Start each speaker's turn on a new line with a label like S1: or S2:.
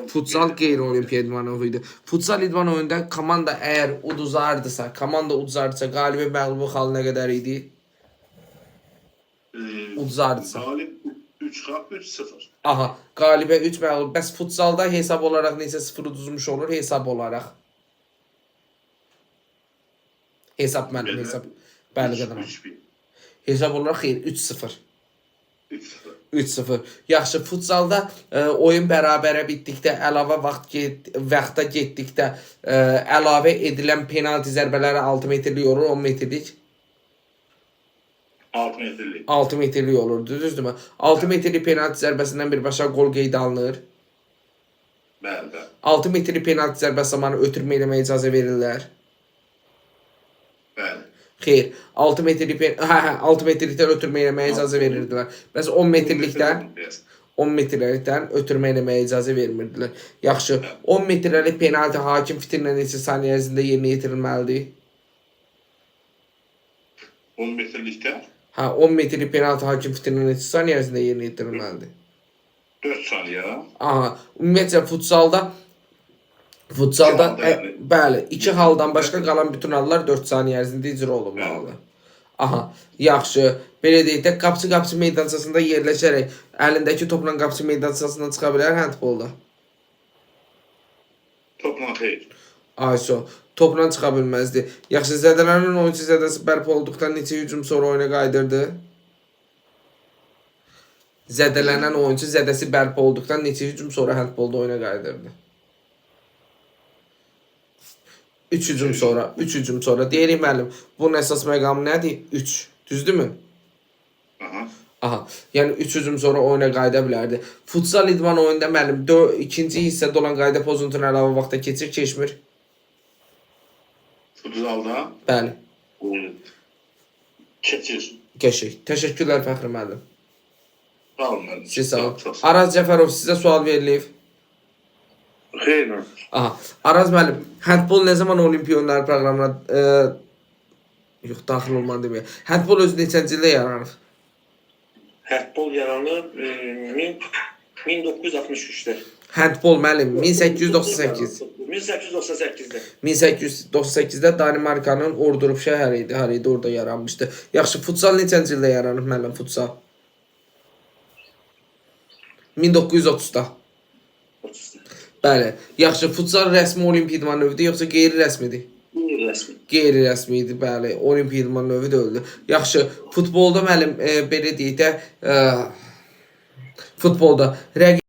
S1: Futsal qeyri-olimpiya idman növü idi. Futsal idman oyununda komanda əgər uduzardısa, qalibi məğlubu xalı nə qədər idi? Uduzardısa.
S2: Qalib 3-0.
S1: Aha, qalibə 3 məğlub. Bəs futsalda hesab olaraq neçə 0 uduzmuş olur hesab olaraq? Hesab mənim hesab. Bəli qədəm. Hesab olaraq xeyr 3-0. 3-0. Yaxşı, futsalda oyun bərabərə bitdikdə, əlavə vaxta getdikdə əlavə edilən penalti zərbələri 6 metrlik olur, 10 metrlik?
S2: 6 metrlik.
S1: 6 metrlik olur, düzdürmü? 6 metrlik penalti zərbəsindən birbaşa qol qeydə alınır.
S2: Bəli.
S1: 6 metrlik penalti zərbəsi zamanı ötürmə eləməyə icazə verirlər.
S2: Bəli.
S1: Xeyr, 6 metrlikdən ötürmə eləməyə icazə verirdilər. Bəs 10 metrlikdən ötürmə eləməyə icazə vermirdilər. Yaxşı, 10 metrlik penalti hakim fitrinə neçə saniyə ərzində yerinə yetirilməlidir?
S2: 10 metrlikdən?
S1: 10 metrlik penalti hakim fitrinə neçə saniyə ərzində yerinə yetirilməlidir?
S2: 4 saniyə.
S1: Aha, ümumiyyətlə futsalda bəli, 2 haldan başqa qalan bütün hallar 4 saniyə ərzində icra olunmalıdır. Aha, yaxşı. Belə deyək də, qapçı meydançasında yerləşərək əlindəki topla qapçı meydançasından çıxa bilər handbolda?
S2: Topla xeyr.
S1: Ayso, topla çıxa bilməzdi. Yaxşı, zədələnən oyuncu zədəsi bərpa olduqdan neçə hücum sonra oyuna qaydırdı? Zədələnən oyuncu zədəsi bərpa olduqdan neçə hücum sonra handbolda oyuna qaydırdı? 3 hücum sonra. Deyirik müəllim, bunun əsas məqamı nədir? 3. Düzdürmü? Aha. Yəni 3 hücum sonra oyuna qayıda bilərdi. Futsal idman oyununda müəllim ikinci hissədə olan qayda pozuntusuna əlavə vaxta keçmir.
S2: Futsalda?
S1: Bəli.
S2: Keçir.
S1: Qəşəng. Təşəkkürlər Fəxri müəllim.
S2: Sağ olun müəllim.
S1: Siz sağ olun. Araz Cəfərov sizə sual verilib.
S2: Xeyr.
S1: Aha. Araz müəllim, handbol nə zaman olimpiya oyunları proqramına daxil olmalı demək. Handbol özü neçənci ildə yaranıb?
S3: Handbol yaranıb 1963-də.
S1: Handbol müəllim 1898.
S3: 1898-də.
S1: 1898-də Danimarkanın Ordurup şəhəri idi, orada yaranmışdı. Yaxşı, futsal neçənci ildə yaranıb müəllim futsal? 1930-da. Bəli. Yaxşı, futsal rəsmi olimpiya idman növüdür, yoxsa qeyri-rəsmidir?
S3: Qeyri-rəsmi.
S1: Qeyri-rəsmi idi, bəli. Olimpiya idman növü deyildi. Yaxşı, futbolda müəllim belə deyək də futbolda